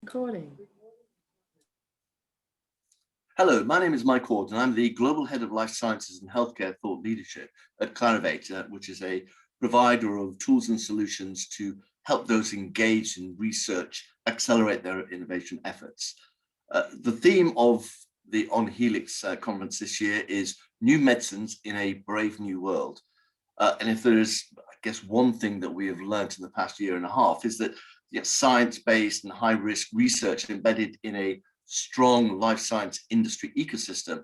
Recording. Hello, my name is Mike Ward, and I'm the Global Head of Life Sciences and Healthcare Thought Leadership at Clarivate, which is a provider of tools and solutions to help those engaged in research accelerate their innovation efforts. The theme of the On Helix conference this year is New Medicines in a Brave New World. And if there is, I guess, one thing that we have learned in the past year and a half is that science-based and high-risk research embedded in a strong life science industry ecosystem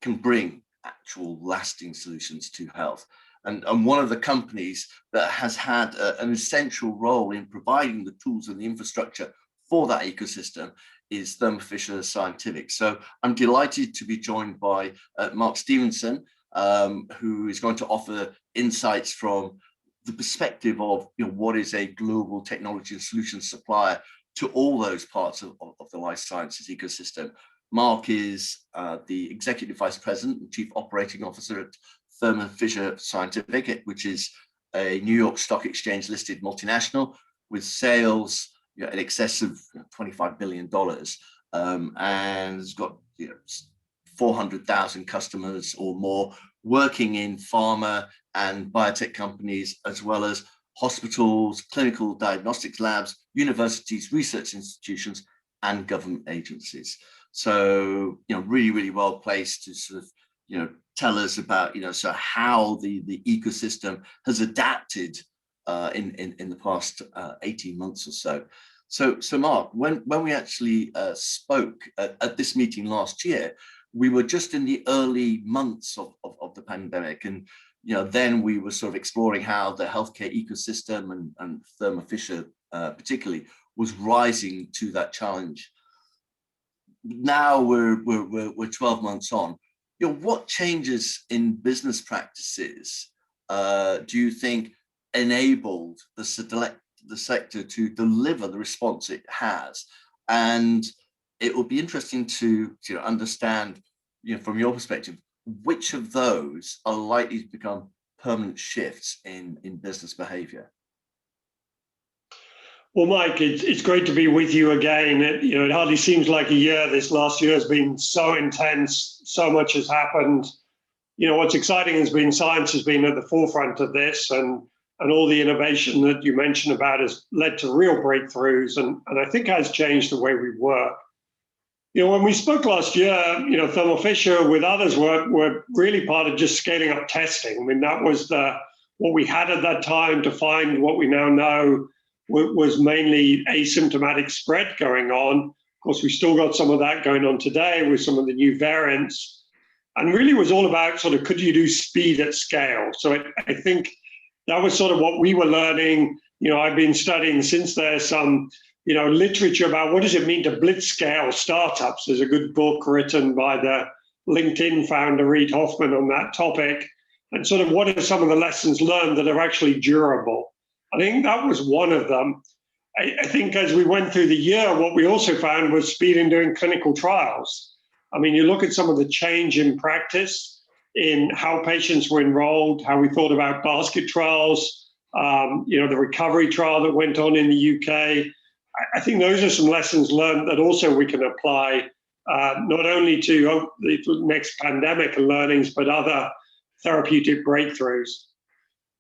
can bring actual lasting solutions to health. And one of the companies that has had an essential role in providing the tools and the infrastructure for that ecosystem is Thermo Fisher Scientific. So I'm delighted to be joined by Mark Stevenson, who is going to offer insights from the perspective of what is a global technology and solutions supplier to all those parts of the life sciences ecosystem. Mark is the Executive Vice President and Chief Operating Officer at Thermo Fisher Scientific, which is a New York Stock Exchange listed multinational with sales in excess of $25 billion, and has got 400,000 customers or more working in pharma and biotech companies, as well as hospitals, clinical diagnostics labs, universities, research institutions, and government agencies. So, really, really well placed to sort of, tell us about, so how the ecosystem has adapted in the past 18 months or so. So Mark, when we actually spoke at this meeting last year, we were just in the early months of the pandemic, and then we were sort of exploring how the healthcare ecosystem and Thermo Fisher particularly was rising to that challenge. Now we're 12 months on. What changes in business practices do you think enabled the sector to deliver the response it has? And it will be interesting to understand, from your perspective, which of those are likely to become permanent shifts in business behavior? Well, Mike, it's great to be with you again. It hardly seems like a year. This last year has been so intense. So much has happened. What's exciting has been science has been at the forefront of this, and all the innovation that you mentioned about has led to real breakthroughs, and I think has changed the way we work. When we spoke last year, Thermo Fisher with others were really part of just scaling up testing. I mean, that was what we had at that time to find what we now know was mainly asymptomatic spread going on. Of course, we still got some of that going on today with some of the new variants, and really was all about sort of, could you do speed at scale? So I think that was sort of what we were learning. I've been studying since there's some literature about what does it mean to blitzscale startups. There's a good book written by the LinkedIn founder, Reid Hoffman, on that topic, and sort of what are some of the lessons learned that are actually durable. I think that was one of them. I think as we went through the year, what we also found was speed in doing clinical trials. I mean, you look at some of the change in practice in how patients were enrolled, how we thought about basket trials, the recovery trial that went on in the UK. I think those are some lessons learned that also we can apply not only to the next pandemic and learnings, but other therapeutic breakthroughs.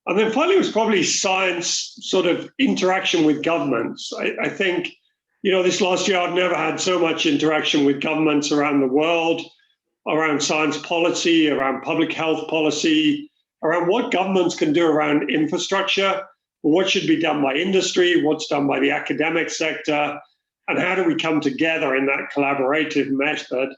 And then finally, it was probably science sort of interaction with governments. I think, this last year, I've never had so much interaction with governments around the world, around science policy, around public health policy, around what governments can do around infrastructure, what should be done by industry, what's done by the academic sector, and how do we come together in that collaborative method.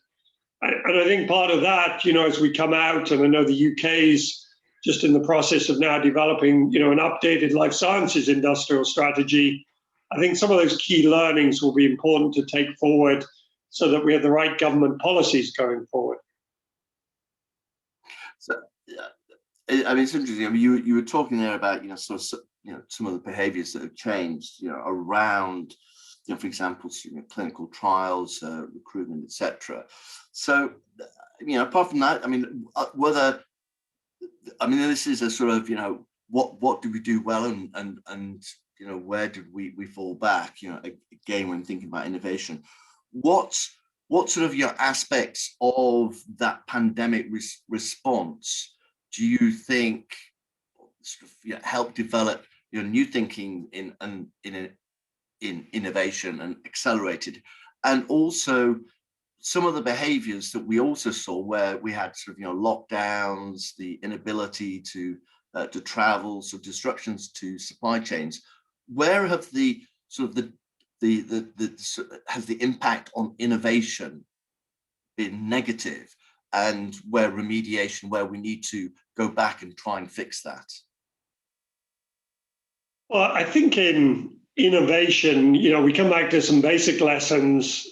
And I think part of that, as we come out, and I know the UK's just in the process of now developing, an updated life sciences industrial strategy, I think some of those key learnings will be important to take forward so that we have the right government policies going forward. So, it's interesting. I mean, you were talking there about, some of the behaviors that have changed, around, for example, clinical trials, recruitment, etc. So, apart from that, this is a sort of, what do we do well, and where did we fall back? Again, when thinking about innovation, what sort of aspects of that pandemic response do you think sort of help develop new thinking in innovation and accelerated, and also some of the behaviors that we also saw where we had sort of lockdowns, the inability to travel, so disruptions to supply chains. Where have the sort of has the impact on innovation been negative, and where remediation, where we need to go back and try and fix that? Well, I think in innovation, we come back to some basic lessons.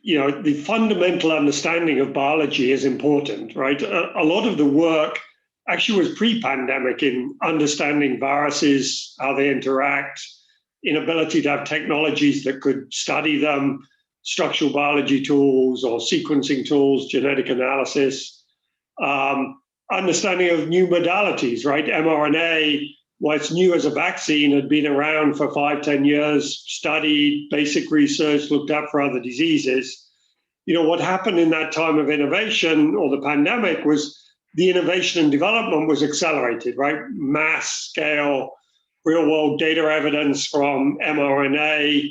The fundamental understanding of biology is important, right? A lot of the work actually was pre-pandemic in understanding viruses, how they interact, inability to have technologies that could study them, structural biology tools or sequencing tools, genetic analysis, understanding of new modalities, right? mRNA, while it's new as a vaccine, had been around for 5-10 years, studied, basic research, looked up for other diseases. What happened in that time of innovation or the pandemic was the innovation and development was accelerated, right? Mass scale, real world data evidence from mRNA,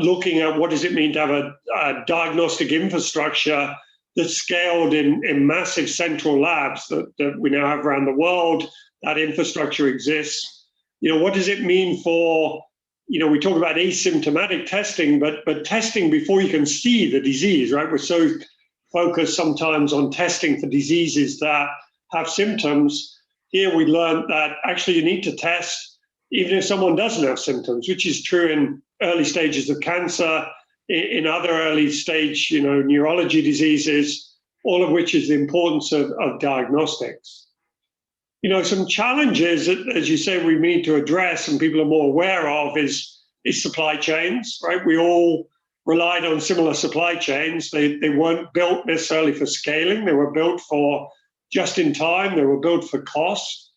looking at what does it mean to have a diagnostic infrastructure that's scaled in massive central labs that we now have around the world. That infrastructure exists. What does it mean for, we talk about asymptomatic testing, but testing before you can see the disease, right? We're so focused sometimes on testing for diseases that have symptoms. Here we learned that actually you need to test even if someone doesn't have symptoms, which is true in early stages of cancer, in other early stage, neurology diseases, all of which is the importance of diagnostics. Some challenges, as you say, we need to address and people are more aware of is supply chains, right? We all relied on similar supply chains. They weren't built necessarily for scaling. They were built for just in time. They were built for cost.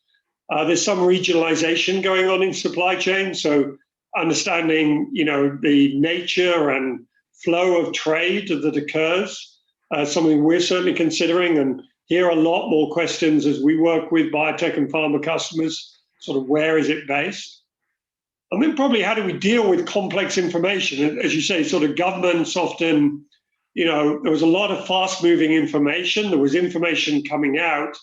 There's some regionalization going on in supply chain. So understanding, the nature and flow of trade that occurs, something we're certainly considering, and hear a lot more questions as we work with biotech and pharma customers, sort of where is it based? And then probably how do we deal with complex information? As you say, sort of governments often, there was a lot of fast moving information. There was information coming out.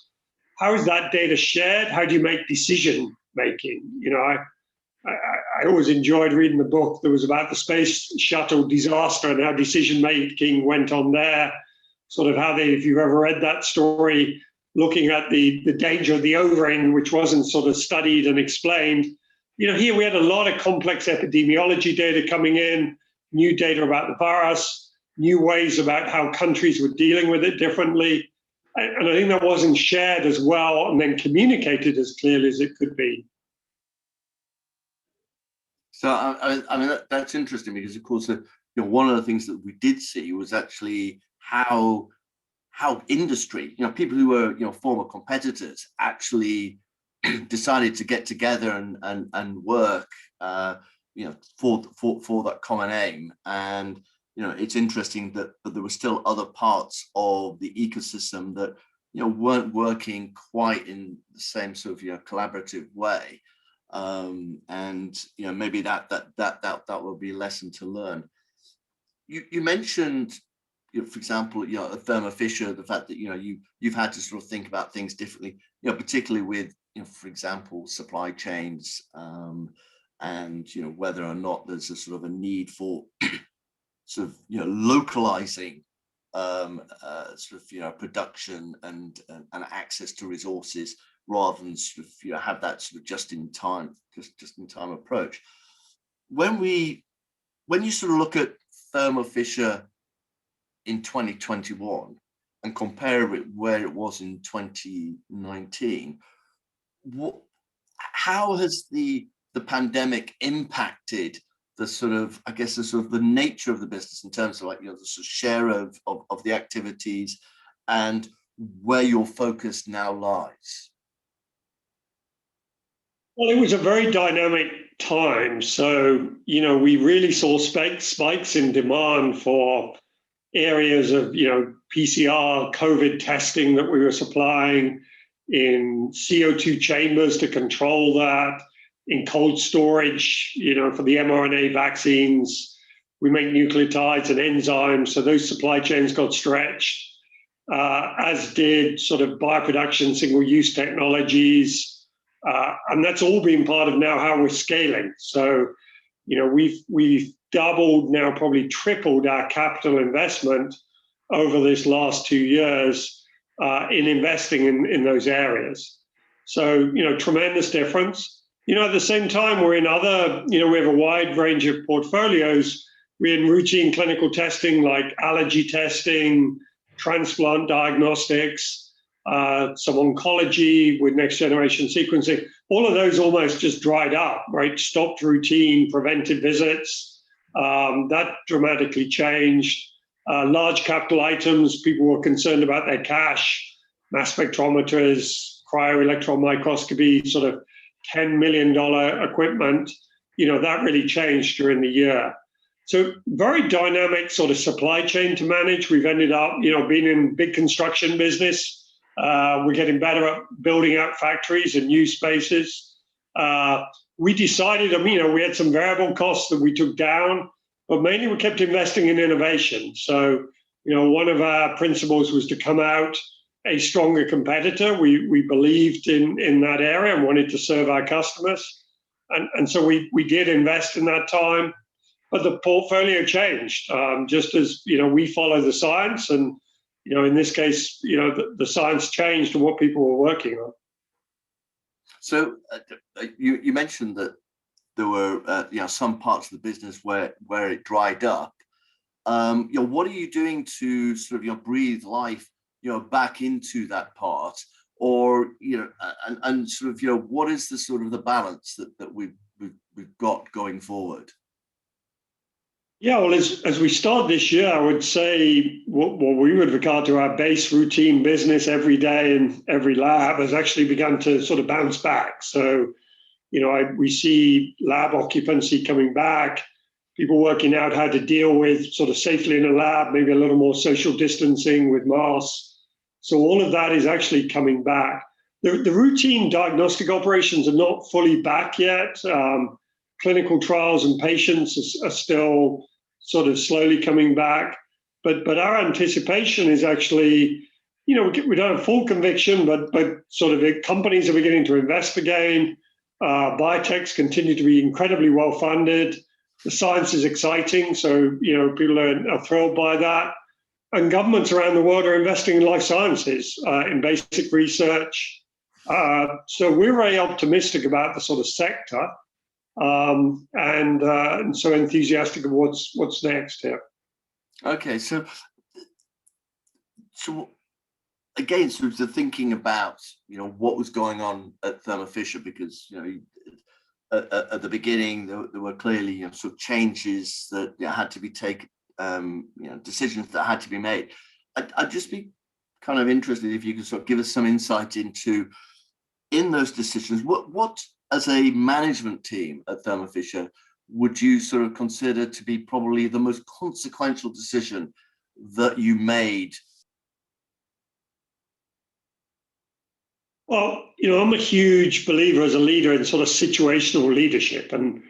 How is that data shared? How do you make decision making? I always enjoyed reading the book that was about the space shuttle disaster and how decision making went on there. Sort of how if you've ever read that story, looking at the danger of the O-ring, which wasn't sort of studied and explained. Here we had a lot of complex epidemiology data coming in, new data about the virus, new ways about how countries were dealing with it differently. And I think that wasn't shared as well and then communicated as clearly as it could be. So, I mean, that's interesting because, of course, one of the things that we did see was actually how industry, people who were, former competitors actually decided to get together and work, for that common aim. And, it's interesting that there were still other parts of the ecosystem that, weren't working quite in the same sort of, collaborative way. And, maybe that will be a lesson to learn. You mentioned, for example, at Thermo Fisher, the fact that, you've had to sort of think about things differently, particularly with, for example, supply chains, and, whether or not there's a sort of a need for sort of, localizing sort of, production and access to resources rather than sort of, have that sort of just in time approach. When you sort of look at Thermo Fisher in 2021 and compare it where it was in 2019, how has the pandemic impacted the sort of, I guess, the sort of the nature of the business in terms of like, the sort of share of the activities and where your focus now lies? Well, it was a very dynamic time. So, we really saw spikes in demand for areas of, PCR, COVID testing that we were supplying, in CO2 chambers to control that, in cold storage, for the mRNA vaccines. We make nucleotides and enzymes, so those supply chains got stretched, as did sort of bioproduction, single-use technologies, and that's all been part of now how we're scaling. So, we've doubled, now probably tripled our capital investment over this last 2 years in investing in those areas. So, tremendous difference. At the same time, we're in other, we have a wide range of portfolios. We're in routine clinical testing like allergy testing, transplant diagnostics, some oncology with next generation sequencing. All of those almost just dried up, right? Stopped routine preventive visits. That dramatically changed. Large capital items, people were concerned about their cash, mass spectrometers, cryo-electron microscopy, sort of $10 million equipment. That really changed during the year. So very dynamic sort of supply chain to manage. We've ended up, being in big construction business. We're getting better at building out factories and new spaces. We decided, we had some variable costs that we took down, but mainly we kept investing in innovation. So, one of our principles was to come out a stronger competitor. We believed in that area and wanted to serve our customers. And so we did invest in that time. But the portfolio changed, just as, we follow the science. And, in this case, the science changed to what people were working on. So you mentioned that there were, some parts of the business where it dried up. What are you doing to sort of, breathe life, back into that part? Or, and sort of, what is the sort of the balance that we've got going forward? Yeah, well, as we start this year, I would say what we would regard to our base routine business every day in every lab has actually begun to sort of bounce back. So, we see lab occupancy coming back, people working out how to deal with sort of safely in a lab, maybe a little more social distancing with masks. So all of that is actually coming back. The routine diagnostic operations are not fully back yet. Clinical trials and patients are still sort of slowly coming back. But our anticipation is actually, we don't have full conviction, but sort of companies are beginning to invest again. Biotechs continue to be incredibly well funded. The science is exciting, so people are thrilled by that. And governments around the world are investing in life sciences, in basic research. So we're very optimistic about the sort of sector. And so enthusiastic of what's next here. Okay, so again, sort of thinking about what was going on at Thermo Fisher, because at the beginning there were clearly sort of changes that had to be taken, decisions that had to be made. I'd just be kind of interested if you could sort of give us some insight into, in those decisions, what as a management team at Thermo Fisher would you sort of consider to be probably the most consequential decision that you made? Well, I'm a huge believer as a leader in sort of situational leadership. And,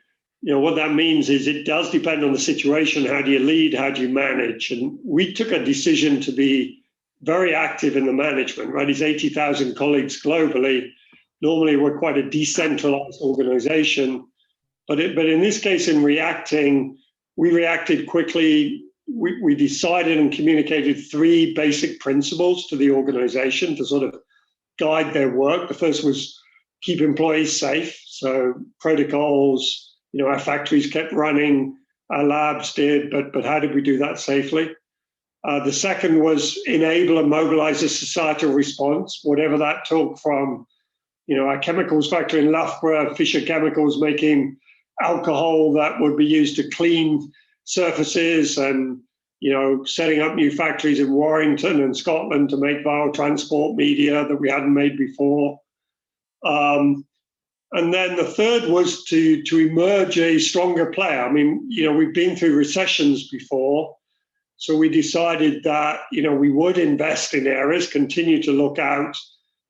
what that means is it does depend on the situation. How do you lead? How do you manage? And we took a decision to be very active in the management, right? It's 80,000 colleagues globally. Normally, we're quite a decentralized organization. But in this case, in reacting, we reacted quickly. We decided and communicated 3 basic principles to the organization to sort of guide their work. The first was keep employees safe. So protocols, our factories kept running, our labs did, but how did we do that safely? The second was enable and mobilize a societal response, whatever that took, from our chemicals factory in Loughborough, Fisher Chemicals making alcohol that would be used to clean surfaces, and setting up new factories in Warrington and Scotland to make viral transport media that we hadn't made before. And then the third was to emerge a stronger player. I mean, we've been through recessions before, so we decided that, we would invest in areas, continue to look out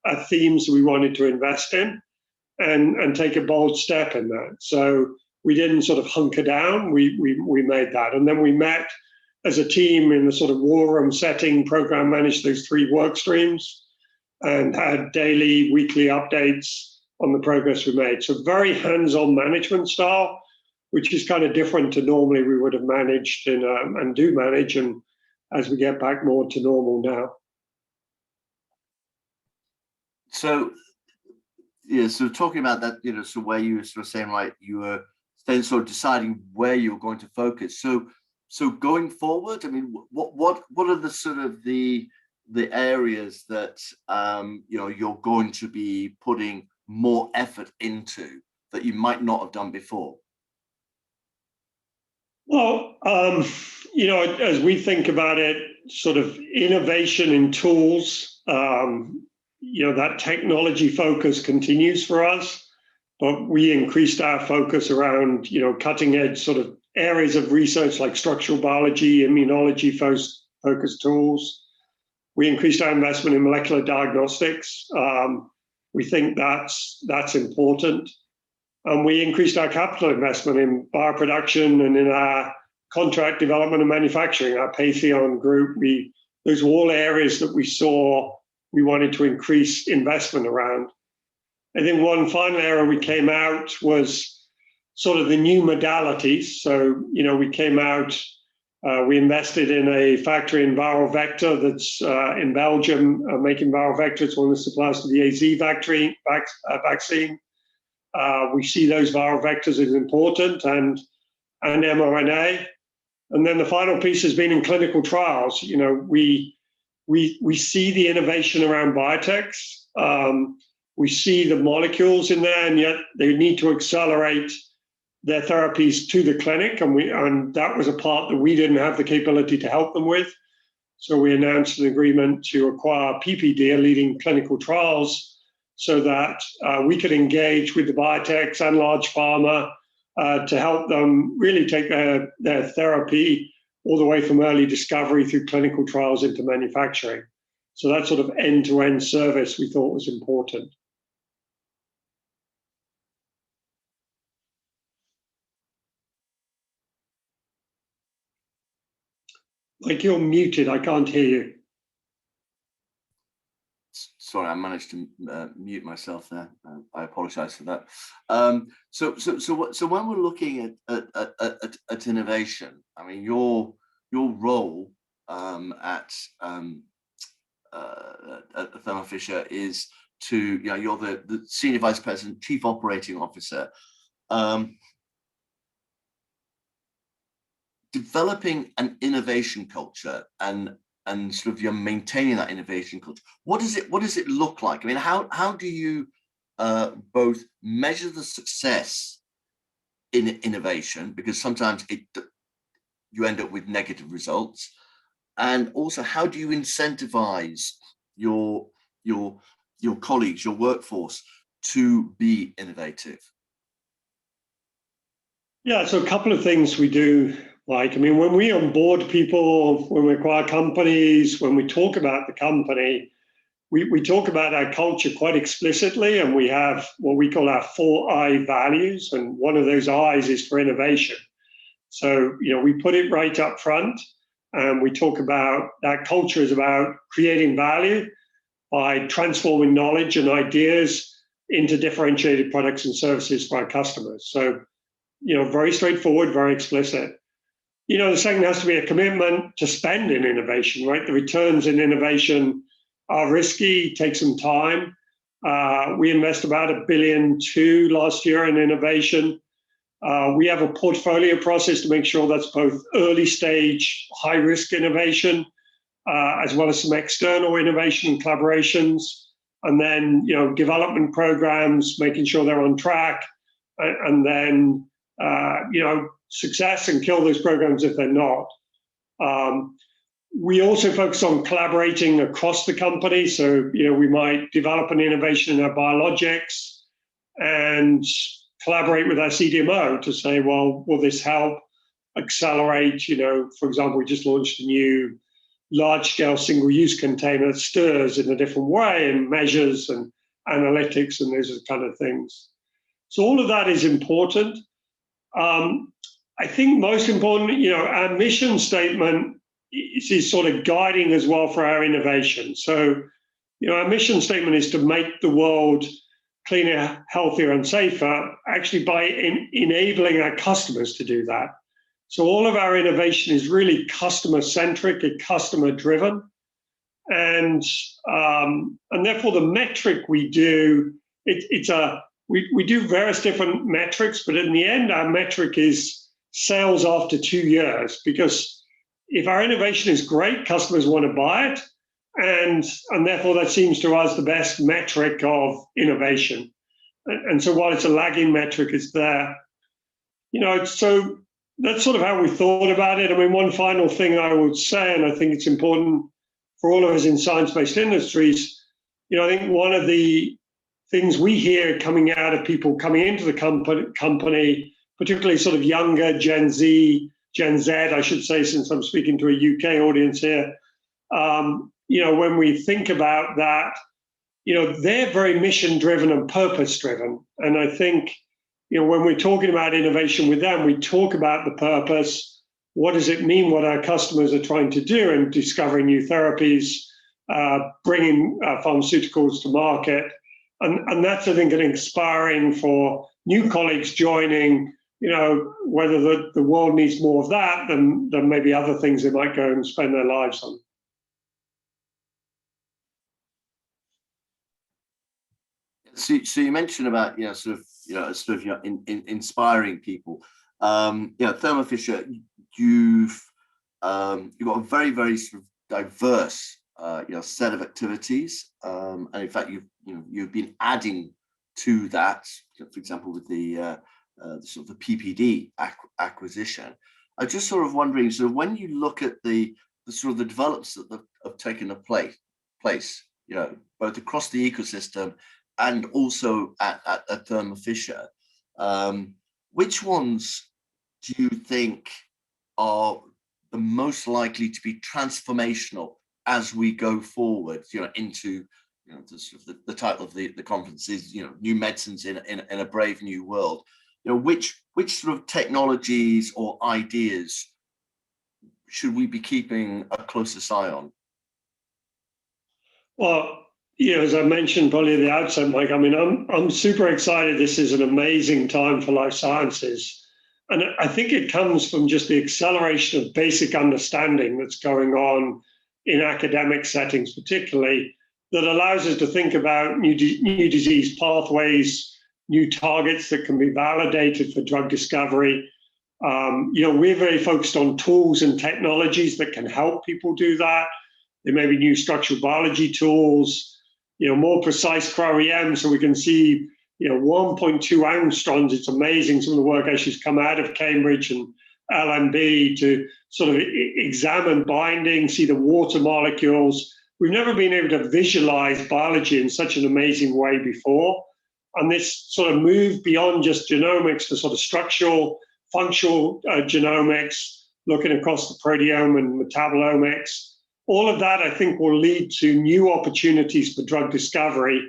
at themes we wanted to invest in, and take a bold step in that. So we didn't sort of hunker down, we made that. And then we met as a team in a sort of war room setting, program managed those 3 work streams, and had daily, weekly updates on the progress we made. So very hands-on management style, which is kind of different to normally we would have managed and do manage, and as we get back more to normal now. So, so talking about that, so where you were sort of saying, right, you were then sort of deciding where you were going to focus. So going forward, I mean, what are the sort of the areas that you're going to be putting more effort into that you might not have done before? Well, as we think about it, sort of innovation in tools, that technology focus continues for us, but we increased our focus around, cutting edge sort of areas of research like structural biology, immunology focused tools. We increased our investment in molecular diagnostics. We think that's important. And we increased our capital investment in bioproduction and in our contract development and manufacturing, our Patheon group. Those were all areas that we saw we wanted to increase investment around. I think one final area we came out was sort of the new modalities. So, we came out, we invested in a factory in viral vector that's in Belgium, making viral vector. It's one of the suppliers to the AZ vaccine. We see those viral vectors as important, and mRNA. And then the final piece has been in clinical trials. We see the innovation around biotechs. We see the molecules in there, and yet they need to accelerate their therapies to the clinic, and that was a part that we didn't have the capability to help them with. So we announced an agreement to acquire PPD, a leading clinical trials, so that we could engage with the biotechs and large pharma to help them really take their therapy all the way from early discovery through clinical trials into manufacturing. So that sort of end-to-end service we thought was important. Like, you're muted, I can't hear you. Sorry, I managed to mute myself there. I apologize for that. So when we're looking at innovation, I mean, your role at Thermo Fisher is to, you're the Senior Vice President, Chief Operating Officer. Developing an innovation culture and sort of you're maintaining that innovation culture. What does it look like? I mean, how do you both measure the success in innovation, because sometimes you end up with negative results, and also how do you incentivize your colleagues, your workforce, to be innovative? Yeah, so a couple of things we do. Like, I mean, when we onboard people, when we acquire companies, when we talk about the company, we talk about our culture quite explicitly, and we have what we call our 4I values, and one of those I's is for innovation. So, we put it right up front, and we talk about that culture is about creating value by transforming knowledge and ideas into differentiated products and services for our customers. So, very straightforward, very explicit. The second has to be a commitment to spend in innovation, right? The returns in innovation are risky, take some time. We invest about $1.2 billion last year in innovation. We have a portfolio process to make sure that's both early stage, high risk innovation, as well as some external innovation and collaborations, and then, development programs, making sure they're on track, and then, success and kill those programs if they're not. We also focus on collaborating across the company. So, we might develop an innovation in our biologics, and collaborate with our CDMO to say, well, will this help accelerate? For example, we just launched a new large-scale single-use container that stirs in a different way and measures and analytics and those kind of things. So all of that is important. I think most important, our mission statement is sort of guiding as well for our innovation. So, our mission statement is to make the world cleaner, healthier, and safer, actually by enabling our customers to do that. So all of our innovation is really customer-centric and customer-driven. And therefore the metric we do, we do various different metrics, but in the end, our metric is sales after 2 years, because if our innovation is great, customers want to buy it. And therefore that seems to us the best metric of innovation. And so while it's a lagging metric, it's there. So that's sort of how we thought about it. I mean, one final thing I would say, and I think it's important for all of us in science-based industries, I think one of the things we hear coming out of people coming into the company, particularly sort of younger Gen Z, I should say, since I'm speaking to a UK audience here, when we think about that, they're very mission-driven and purpose-driven. And I think, when we're talking about innovation with them, we talk about the purpose. What does it mean what our customers are trying to do in discovering new therapies, bringing pharmaceuticals to market? And that's, I think, an inspiring for new colleagues joining, whether the world needs more of that than maybe other things they might go and spend their lives on. So you mentioned about inspiring people. Thermo Fisher, you've got a very, very sort of diverse set of activities, and in fact you've been adding to that. For example, with the sort of the PPD acquisition. I'm just sort of wondering. So when you look at the sort of the developments that have taken place, both across the ecosystem and also at Thermo Fisher, which ones do you think are the most likely to be transformational as we go forward? Into the title of the conference is new medicines in a brave new world. Which sort of technologies or ideas should we be keeping a closer eye on? Well, as I mentioned probably at the outset, Mike, I mean, I'm super excited. This is an amazing time for life sciences. And I think it comes from just the acceleration of basic understanding that's going on in academic settings, particularly, that allows us to think about new disease pathways, new targets that can be validated for drug discovery. We're very focused on tools and technologies that can help people do that. There may be new structural biology tools, more precise cryo-EM, so we can see, 1.2 angstroms. It's amazing some of the work actually has come out of Cambridge and LMB to sort of examine binding, see the water molecules. We've never been able to visualize biology in such an amazing way before. And this sort of move beyond just genomics to sort of structural, functional genomics, looking across the proteome and metabolomics. All of that, I think, will lead to new opportunities for drug discovery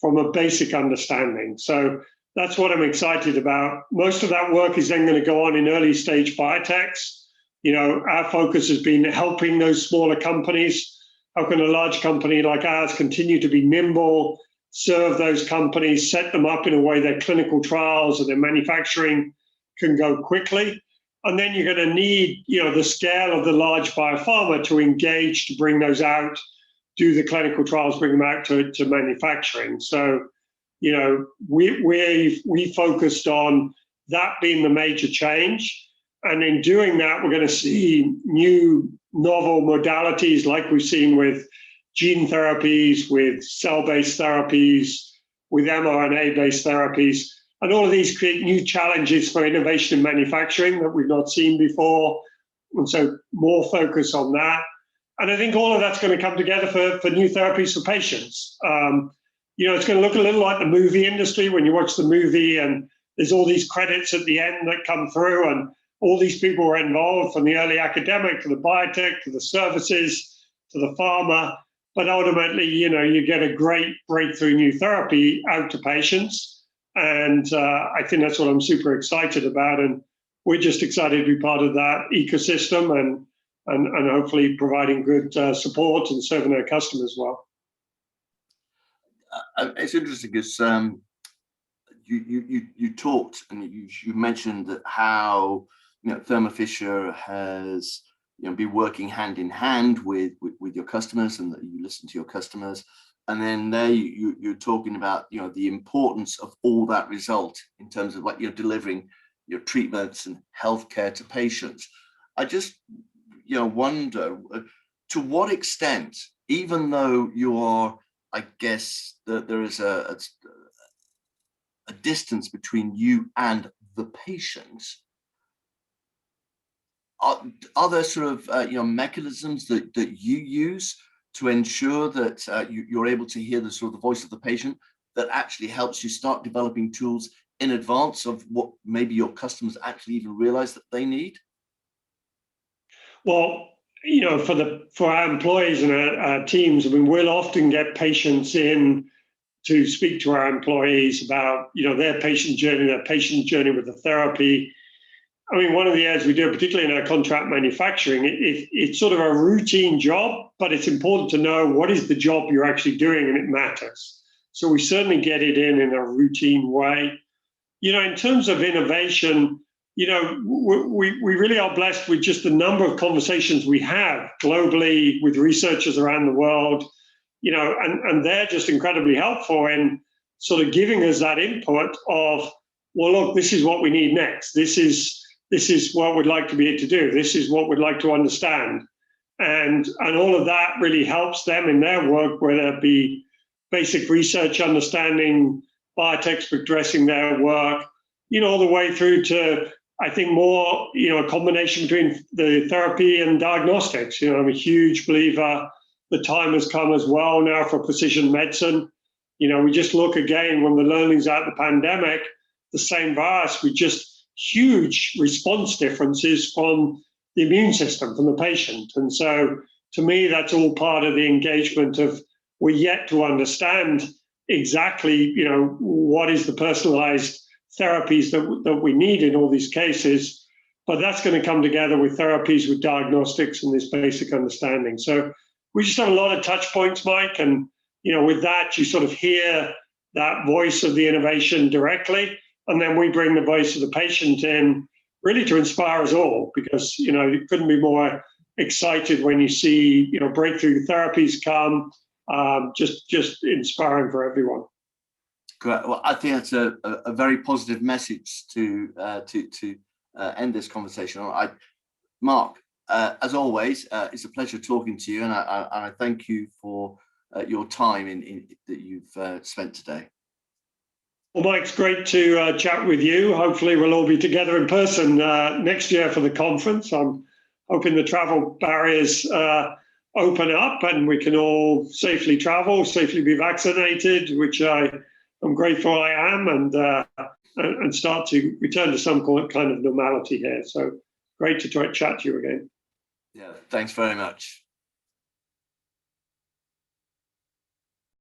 from a basic understanding. So that's what I'm excited about. Most of that work is then going to go on in early stage biotechs. Our focus has been helping those smaller companies. How can a large company like ours continue to be nimble, serve those companies, set them up in a way their clinical trials and their manufacturing can go quickly? And then you're going to need, the scale of the large biopharma to engage, to bring those out, do the clinical trials, bring them out to manufacturing. So, we focused on that being the major change. And in doing that, we're going to see new novel modalities like we've seen with gene therapies, with cell-based therapies, with mRNA-based therapies. And all of these create new challenges for innovation in manufacturing that we've not seen before. And so more focus on that. And I think all of that's going to come together for new therapies for patients. it's going to look a little like the movie industry when you watch the movie and there's all these credits at the end that come through and all these people were involved, from the early academic to the biotech to the services to the pharma. But ultimately, you get a great breakthrough new therapy out to patients. And I think that's what I'm super excited about. And we're just excited to be part of that ecosystem and hopefully providing good support and serving our customers well. It's interesting because you talked and you mentioned that how Thermo Fisher has been working hand in hand with your customers, and that you listen to your customers, and then there you're talking about the importance of all that result in terms of delivering your treatments and healthcare to patients. I just wonder to what extent, even though you are, I guess that there is a distance between you and the patient, are there sort of mechanisms that you use to ensure that you're able to hear the sort of the voice of the patient that actually helps you start developing tools in advance of what maybe your customers actually even realize that they need? Well, for our employees and our teams, we'll often get patients in to speak to our employees about their patient journey with the therapy. One of the areas we do, particularly in our contract manufacturing, it's sort of a routine job, but it's important to know what is the job you're actually doing, and it matters. So we certainly get it in a routine way. In terms of innovation, we really are blessed with just the number of conversations we have globally with researchers around the world, and they're just incredibly helpful in sort of giving us that input of, well, look, this is what we need next. This is what we'd like to be able to do. This is what we'd like to understand. And all of that really helps them in their work, whether it be basic research, understanding biotechs progressing their work, all the way through to, I think, more, a combination between the therapy and diagnostics. I'm a huge believer the time has come as well now for precision medicine. We just look again when the learnings out of the pandemic, the same virus with just huge response differences from the immune system, from the patient. And so to me, that's all part of the engagement of we're yet to understand exactly, what is the personalized therapies that we need in all these cases, but that's going to come together with therapies, with diagnostics and this basic understanding. So we just have a lot of touch points, Mike, and with that you sort of hear that voice of the innovation directly, and then we bring the voice of the patient in really to inspire us all, because you couldn't be more excited when you see breakthrough therapies come, just inspiring for everyone. Great. Well, I think that's a very positive message to end this conversation on. Mark, as always, it's a pleasure talking to you, and I thank you for your time that you've spent today. Well, Mike, it's great to chat with you. Hopefully we'll all be together in person next year for the conference. I'm hoping the travel barriers open up and we can all safely travel, safely be vaccinated, which I'm grateful I am, and start to return to some kind of normality here. So great to chat to you again. Yeah, thanks very much.